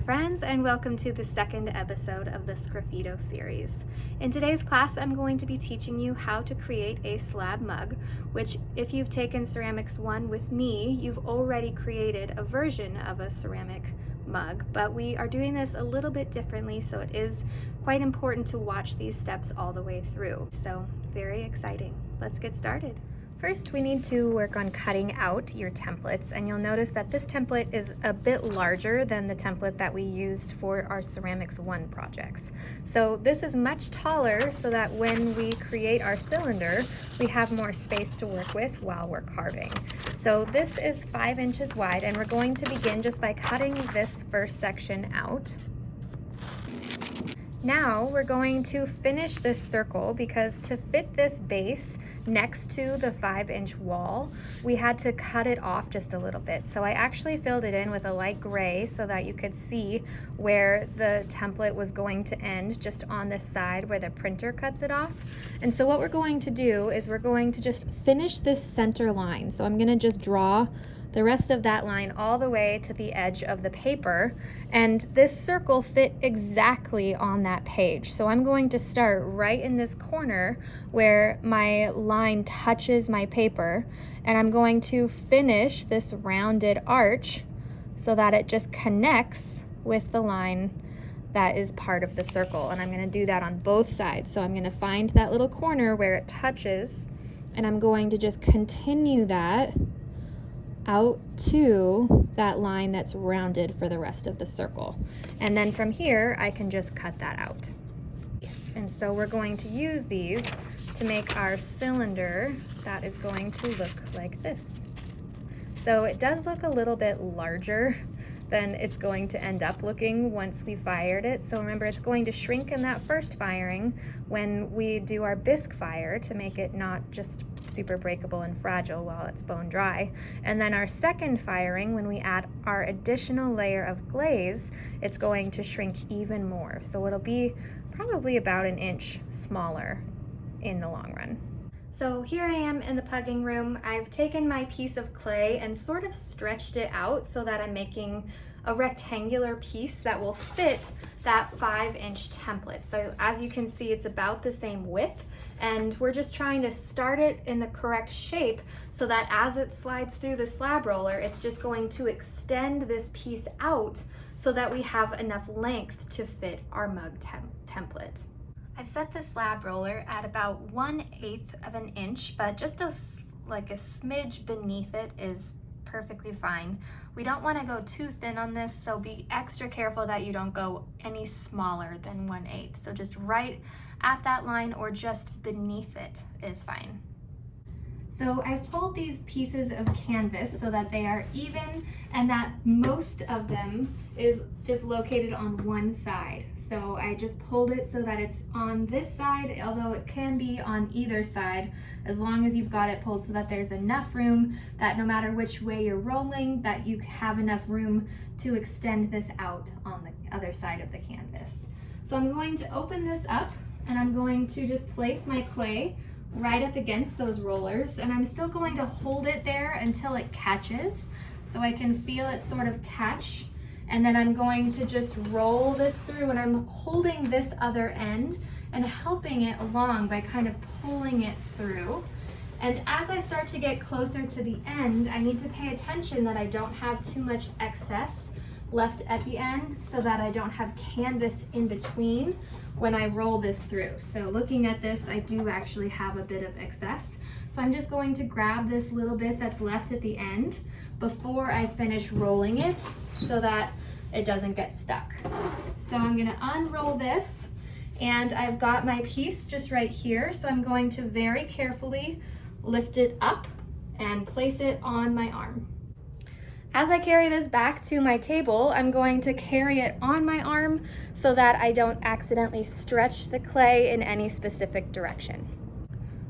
friends, and welcome to the second episode of the Sgraffito series. In today's class, I'm going to be teaching you how to create a slab mug, which if you've taken Ceramics 1 with me, you've already created a version of a ceramic mug, but we are doing this a little bit differently, so it is quite important to watch these steps all the way through. So very exciting. Let's get started. First, we need to work on cutting out your templates, and you'll notice that this template is a bit larger than the template that we used for our Ceramics 1 projects. So this is much taller so that when we create our cylinder, we have more space to work with while we're carving. So this is 5 inches wide, and we're going to begin just by cutting this first section out. Now we're going to finish this circle because to fit this base next to the 5-inch wall, we had to cut it off just a little bit. So I actually filled it in with a light gray so that you could see where the template was going to end, just on this side where the printer cuts it off. And so what we're going to do is we're going to just finish this center line. So I'm going to just draw the rest of that line all the way to the edge of the paper, and this circle fit exactly on that page. So I'm going to start right in this corner where my line touches my paper, and I'm going to finish this rounded arch so that it just connects with the line that is part of the circle. And I'm going to do that on both sides. So I'm going to find that little corner where it touches, and I'm going to just continue that out to that line that's rounded for the rest of the circle. And then from here, I can just cut that out. And so we're going to use these to make our cylinder that is going to look like this. So it does look a little bit larger than it's going to end up looking once we fired it. So remember, it's going to shrink in that first firing when we do our bisque fire to make it not just super breakable and fragile while it's bone dry. And then our second firing, when we add our additional layer of glaze, it's going to shrink even more. So it'll be probably about an inch smaller in the long run. So here I am in the pugging room. I've taken my piece of clay and sort of stretched it out so that I'm making a rectangular piece that will fit that 5-inch template. So as you can see, it's about the same width, and we're just trying to start it in the correct shape so that as it slides through the slab roller, it's just going to extend this piece out so that we have enough length to fit our mug template. I've set the slab roller at about 1/8 of an inch, but just like a smidge beneath it is perfectly fine. We don't want to go too thin on this, so be extra careful that you don't go any smaller than 1/8. So just right at that line or just beneath it is fine. So I've pulled these pieces of canvas so that they are even and that most of them is just located on one side. So I just pulled it so that it's on this side, although it can be on either side, as long as you've got it pulled so that there's enough room that no matter which way you're rolling, that you have enough room to extend this out on the other side of the canvas. So I'm going to open this up, and I'm going to just place my clay right up against those rollers, and I'm still going to hold it there until it catches so I can feel it sort of catch, and then I'm going to just roll this through, and I'm holding this other end and helping it along by kind of pulling it through. And as I start to get closer to the end, I need to pay attention that I don't have too much excess left at the end so that I don't have canvas in between when I roll this through. So looking at this, I do actually have a bit of excess. So I'm just going to grab this little bit that's left at the end before I finish rolling it so that it doesn't get stuck. So I'm gonna unroll this, and I've got my piece just right here. So I'm going to very carefully lift it up and place it on my arm. As I carry this back to my table, I'm going to carry it on my arm so that I don't accidentally stretch the clay in any specific direction.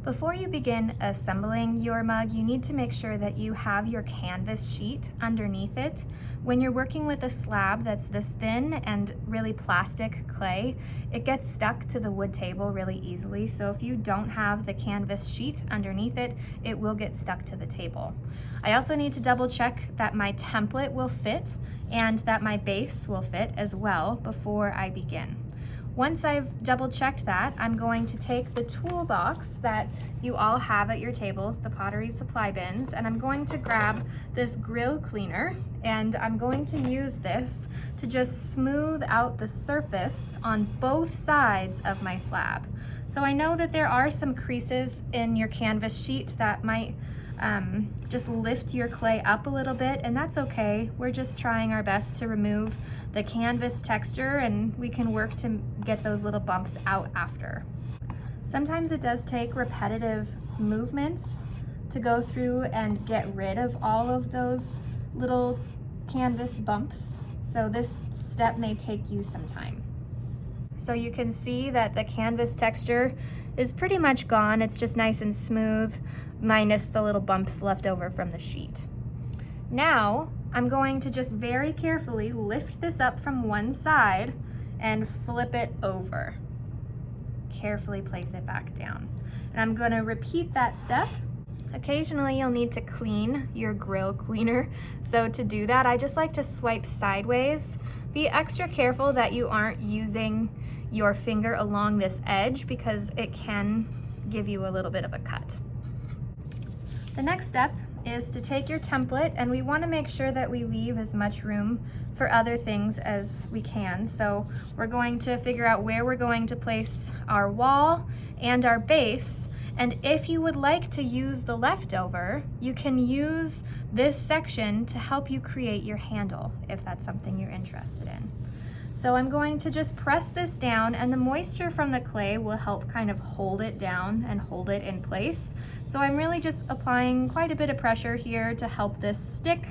Before you begin assembling your mug, you need to make sure that you have your canvas sheet underneath it. When you're working with a slab that's this thin and really plastic clay, it gets stuck to the wood table really easily. So if you don't have the canvas sheet underneath it, it will get stuck to the table. I also need to double check that my template will fit and that my base will fit as well before I begin. Once I've double checked that, I'm going to take the toolbox that you all have at your tables, the pottery supply bins, and I'm going to grab this grill cleaner, and I'm going to use this to just smooth out the surface on both sides of my slab. So I know that there are some creases in your canvas sheet that might just lift your clay up a little bit, and that's okay. We're just trying our best to remove the canvas texture, and we can work to get those little bumps out after. Sometimes it does take repetitive movements to go through and get rid of all of those little canvas bumps, so this step may take you some time. So you can see that the canvas texture is pretty much gone. It's just nice and smooth, minus the little bumps left over from the sheet. Now, I'm going to just very carefully lift this up from one side and flip it over. Carefully place it back down. And I'm going to repeat that step. Occasionally you'll need to clean your grill cleaner. So to do that, I just like to swipe sideways. Be extra careful that you aren't using your finger along this edge because it can give you a little bit of a cut. The next step is to take your template, and we want to make sure that we leave as much room for other things as we can. So we're going to figure out where we're going to place our wall and our base. And if you would like to use the leftover, you can use this section to help you create your handle if that's something you're interested in. So I'm going to just press this down, and the moisture from the clay will help kind of hold it down and hold it in place. So I'm really just applying quite a bit of pressure here to help this stick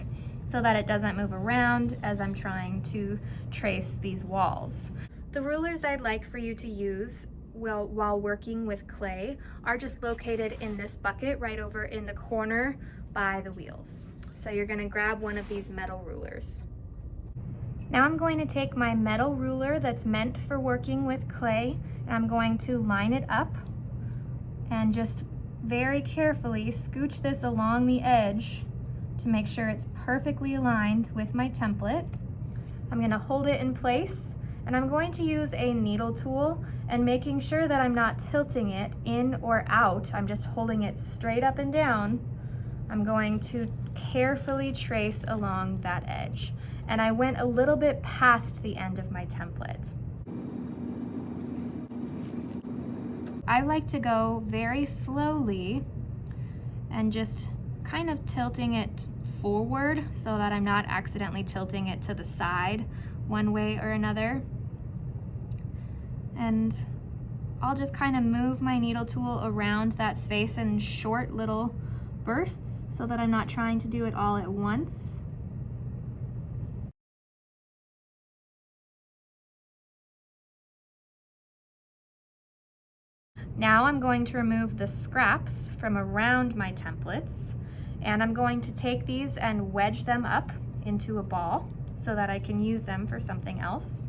so that it doesn't move around as I'm trying to trace these walls. The rulers I'd like for you to use while working with clay are just located in this bucket right over in the corner by the wheels. So you're going to grab one of these metal rulers. Now I'm going to take my metal ruler that's meant for working with clay, and I'm going to line it up and just very carefully scooch this along the edge to make sure it's perfectly aligned with my template. I'm going to hold it in place, and I'm going to use a needle tool and making sure that I'm not tilting it in or out. I'm just holding it straight up and down. I'm going to carefully trace along that edge. And I went a little bit past the end of my template. I like to go very slowly and just kind of tilting it forward so that I'm not accidentally tilting it to the side one way or another. And I'll just kind of move my needle tool around that space in short little bursts so that I'm not trying to do it all at once. Now I'm going to remove the scraps from around my templates, and I'm going to take these and wedge them up into a ball so that I can use them for something else.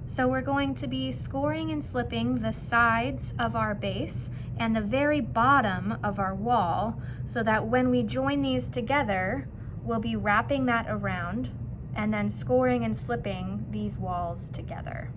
So we're going to be scoring and slipping the sides of our base and the very bottom of our wall so that when we join these together, we'll be wrapping that around and then scoring and slipping these walls together.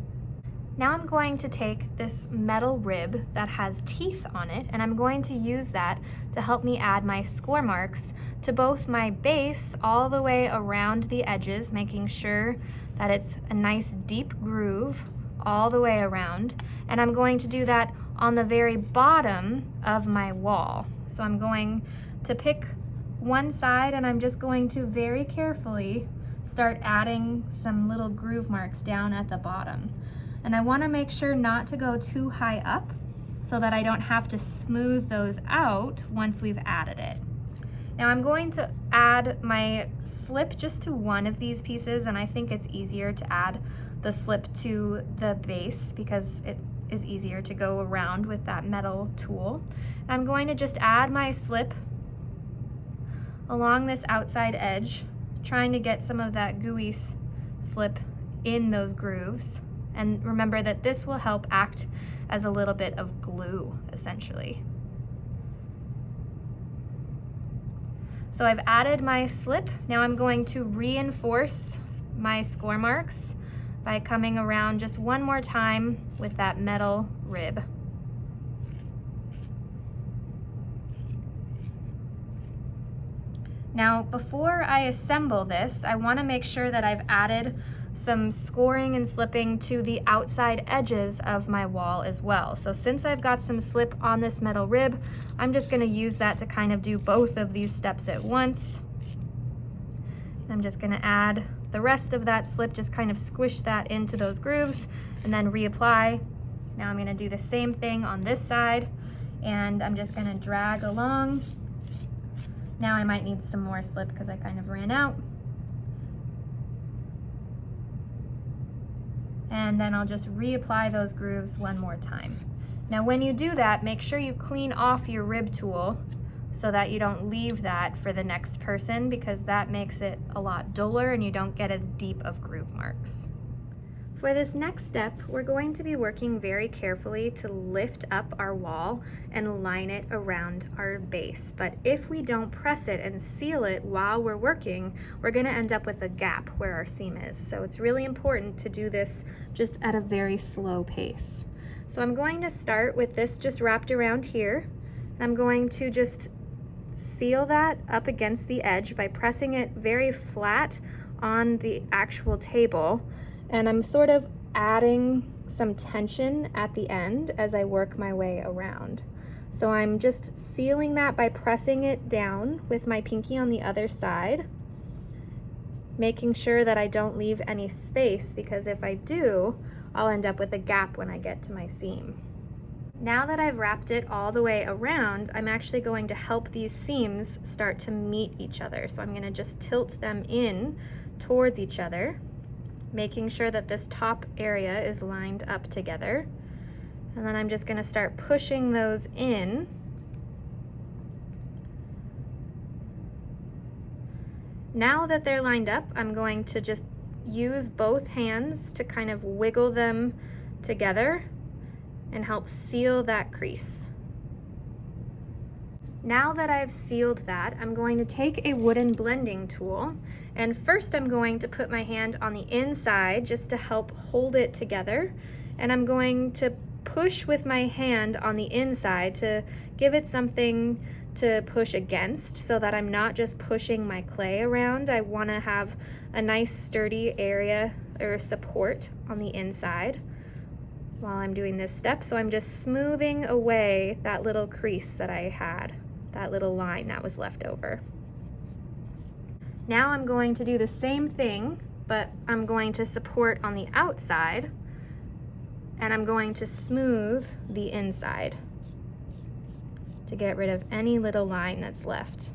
Now I'm going to take this metal rib that has teeth on it, and I'm going to use that to help me add my score marks to both my base all the way around the edges, making sure that it's a nice deep groove all the way around. And I'm going to do that on the very bottom of my wall. So I'm going to pick one side, and I'm just going to very carefully start adding some little groove marks down at the bottom. And I want to make sure not to go too high up so that I don't have to smooth those out once we've added it. Now I'm going to add my slip just to one of these pieces, and I think it's easier to add the slip to the base because is easier to go around with that metal tool. I'm going to just add my slip along this outside edge, trying to get some of that gooey slip in those grooves. And remember that this will help act as a little bit of glue, essentially. So I've added my slip. Now I'm going to reinforce my score marks by coming around just one more time with that metal rib. Now, before I assemble this, I want to make sure that I've added some scoring and slipping to the outside edges of my wall as well. So since I've got some slip on this metal rib, I'm just going to use that to kind of do both of these steps at once. I'm just going to add the rest of that slip, just kind of squish that into those grooves and then reapply. Now I'm going to do the same thing on this side, and I'm just going to drag along. Now I might need some more slip because I kind of ran out. And then I'll just reapply those grooves one more time. Now when you do that, make sure you clean off your rib tool so that you don't leave that for the next person, because that makes it a lot duller and you don't get as deep of groove marks. For this next step, we're going to be working very carefully to lift up our wall and line it around our base. But if we don't press it and seal it while we're working, we're going to end up with a gap where our seam is. So it's really important to do this just at a very slow pace. So I'm going to start with this just wrapped around here. I'm going to just seal that up against the edge by pressing it very flat on the actual table. And I'm sort of adding some tension at the end as I work my way around. So I'm just sealing that by pressing it down with my pinky on the other side, making sure that I don't leave any space, because if I do, I'll end up with a gap when I get to my seam. Now that I've wrapped it all the way around, I'm actually going to help these seams start to meet each other. So I'm going to just tilt them in towards each other, making sure that this top area is lined up together. And then I'm just going to start pushing those in. Now that they're lined up, I'm going to just use both hands to kind of wiggle them together and help seal that crease. Now that I've sealed that, I'm going to take a wooden blending tool, and first I'm going to put my hand on the inside just to help hold it together, and I'm going to push with my hand on the inside to give it something to push against so that I'm not just pushing my clay around. I want to have a nice sturdy area or support on the inside while I'm doing this step. So I'm just smoothing away that little crease that I had, that little line that was left over. Now I'm going to do the same thing, but I'm going to support on the outside, and I'm going to smooth the inside to get rid of any little line that's left.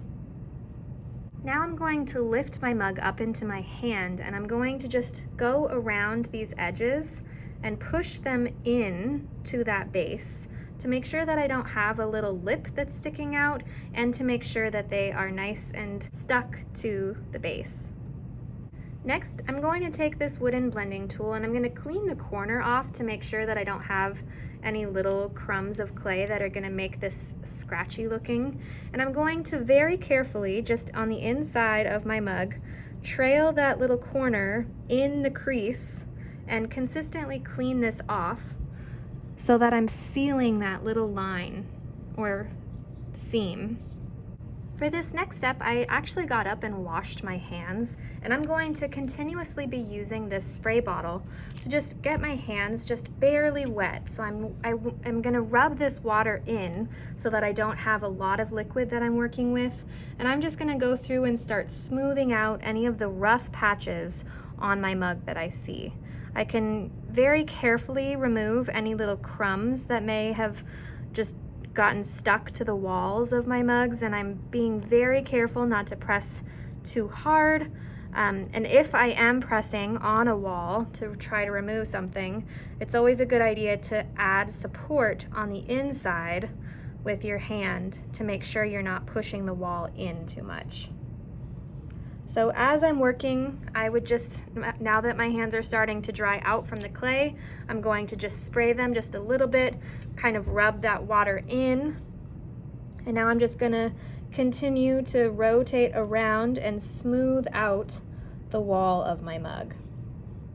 Now I'm going to lift my mug up into my hand, and I'm going to just go around these edges and push them in to that base to make sure that I don't have a little lip that's sticking out, and to make sure that they are nice and stuck to the base. Next, I'm going to take this wooden blending tool and I'm going to clean the corner off to make sure that I don't have any little crumbs of clay that are going to make this scratchy looking. And I'm going to very carefully, just on the inside of my mug, trail that little corner in the crease and consistently clean this off so that I'm sealing that little line or seam. For this next step, I actually got up and washed my hands, and I'm going to continuously be using this spray bottle to just get my hands just barely wet. So I'm gonna rub this water in so that I don't have a lot of liquid that I'm working with, and I'm just gonna go through and start smoothing out any of the rough patches on my mug that I see. I can very carefully remove any little crumbs that may have just gotten stuck to the walls of my mugs, and I'm being very careful not to press too hard. And if I am pressing on a wall to try to remove something, it's always a good idea to add support on the inside with your hand to make sure you're not pushing the wall in too much. So as I'm working, I would just, now that my hands are starting to dry out from the clay, I'm going to just spray them just a little bit, kind of rub that water in. And now I'm just gonna continue to rotate around and smooth out the wall of my mug.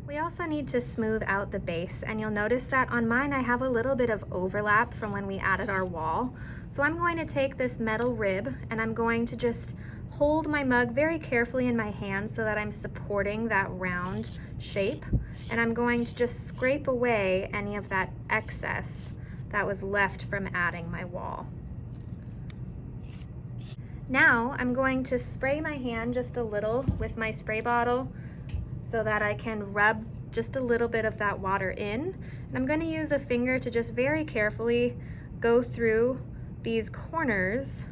We also need to smooth out the base, and you'll notice that on mine I have a little bit of overlap from when we added our wall. So I'm going to take this metal rib and I'm going to just hold my mug very carefully in my hand so that I'm supporting that round shape, and I'm going to just scrape away any of that excess that was left from adding my wall. Now I'm going to spray my hand just a little with my spray bottle so that I can rub just a little bit of that water in. And I'm going to use a finger to just very carefully go through these corners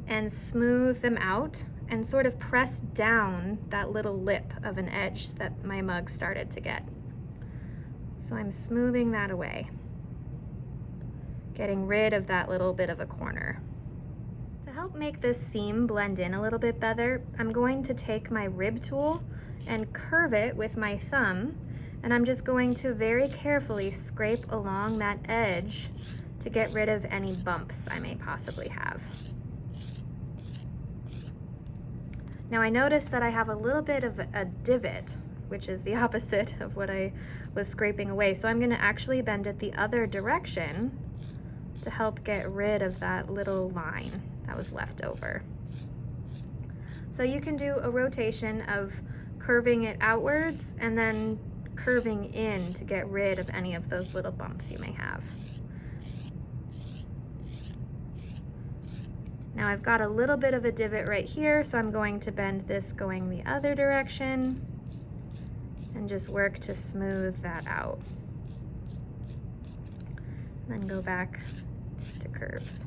and smooth them out and sort of press down that little lip of an edge that my mug started to get. So I'm smoothing that away, getting rid of that little bit of a corner. To help make this seam blend in a little bit better, I'm going to take my rib tool and curve it with my thumb, and I'm just going to very carefully scrape along that edge to get rid of any bumps I may possibly have. Now I notice that I have a little bit of a divot, which is the opposite of what I was scraping away, so I'm going to actually bend it the other direction to help get rid of that little line that was left over. So you can do a rotation of curving it outwards and then curving in to get rid of any of those little bumps you may have. Now I've got a little bit of a divot right here, so I'm going to bend this going the other direction and just work to smooth that out. And then go back to curves.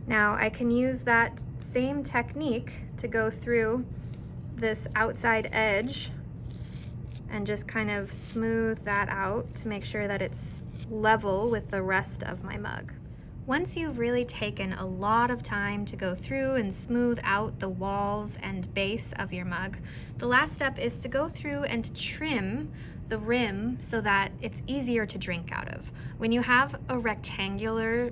Now I can use that same technique to go through this outside edge and just kind of smooth that out to make sure that it's level with the rest of my mug. Once you've really taken a lot of time to go through and smooth out the walls and base of your mug, the last step is to go through and trim the rim so that it's easier to drink out of. When you have a rectangular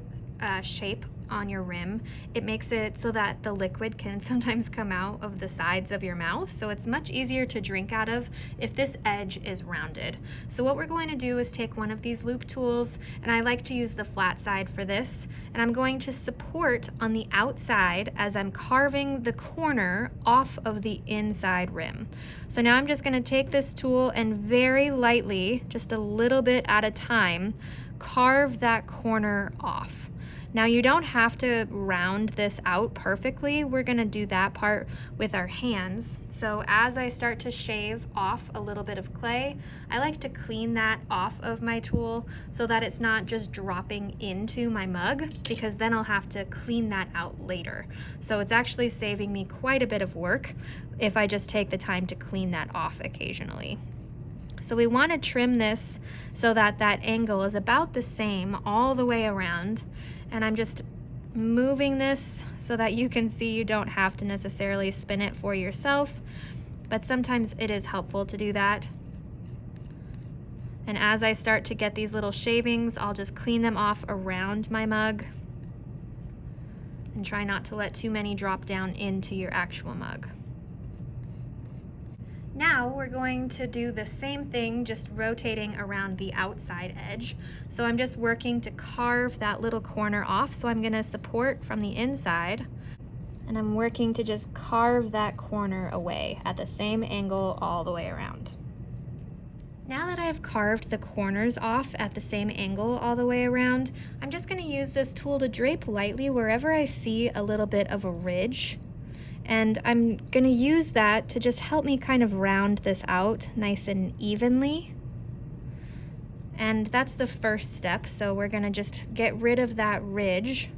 shape on your rim, it makes it so that the liquid can sometimes come out of the sides of your mouth, so it's much easier to drink out of if this edge is rounded. So what we're going to do is take one of these loop tools, and I like to use the flat side for this, and I'm going to support on the outside as I'm carving the corner off of the inside rim. So now I'm just going to take this tool and very lightly, just a little bit at a time, carve that corner off. Now you don't have to round this out perfectly. We're gonna do that part with our hands. So as I start to shave off a little bit of clay, I like to clean that off of my tool so that it's not just dropping into my mug, because then I'll have to clean that out later. So it's actually saving me quite a bit of work if I just take the time to clean that off occasionally. So we want to trim this so that that angle is about the same all the way around. And I'm just moving this so that you can see you don't have to necessarily spin it for yourself, but sometimes it is helpful to do that. And as I start to get these little shavings, I'll just clean them off around my mug and try not to let too many drop down into your actual mug. Now we're going to do the same thing, just rotating around the outside edge. So I'm just working to carve that little corner off. So I'm gonna support from the inside, and I'm working to just carve that corner away at the same angle all the way around. Now that I've carved the corners off at the same angle all the way around, I'm just gonna use this tool to drape lightly wherever I see a little bit of a ridge. And I'm gonna use that to just help me kind of round this out nice and evenly. And that's the first step. So we're gonna just get rid of that ridge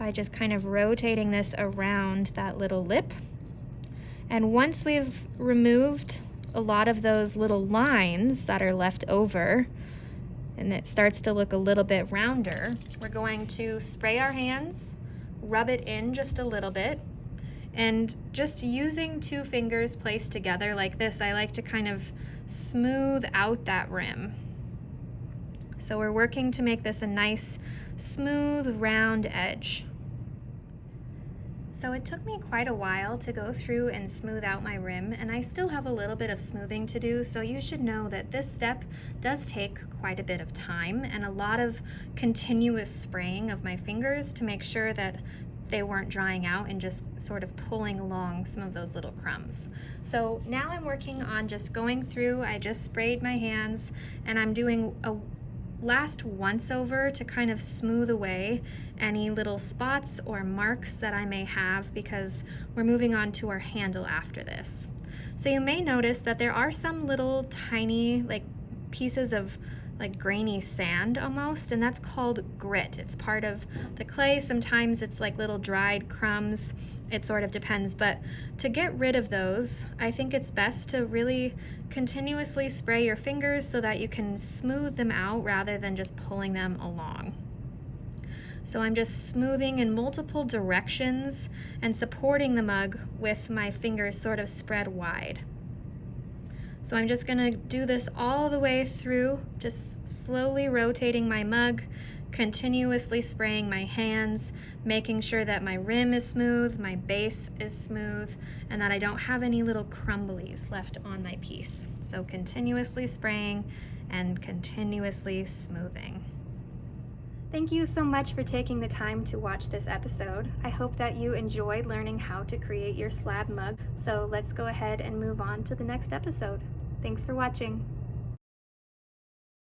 by just kind of rotating this around that little lip. And once we've removed a lot of those little lines that are left over, and it starts to look a little bit rounder, we're going to spray our hands, rub it in just a little bit, and just using 2 fingers placed together like this, I like to kind of smooth out that rim. So we're working to make this a nice, smooth, round edge. So it took me quite a while to go through and smooth out my rim, and I still have a little bit of smoothing to do, so you should know that this step does take quite a bit of time and a lot of continuous spraying of my fingers to make sure that they weren't drying out and just sort of pulling along some of those little crumbs. So now I'm working on just going through. I just sprayed my hands and I'm doing a last once over to kind of smooth away any little spots or marks that I may have, because we're moving on to our handle after this. So you may notice that there are some little tiny like pieces of like grainy sand almost, and that's called grit. It's part of the clay. Sometimes it's like little dried crumbs. It sort of depends, but to get rid of those, I think it's best to really continuously spray your fingers so that you can smooth them out rather than just pulling them along. So I'm just smoothing in multiple directions and supporting the mug with my fingers sort of spread wide. So I'm just gonna do this all the way through, just slowly rotating my mug, continuously spraying my hands, making sure that my rim is smooth, my base is smooth, and that I don't have any little crumblies left on my piece. So continuously spraying and continuously smoothing. Thank you so much for taking the time to watch this episode. I hope that you enjoyed learning how to create your slab mug. So let's go ahead and move on to the next episode. Thanks for watching.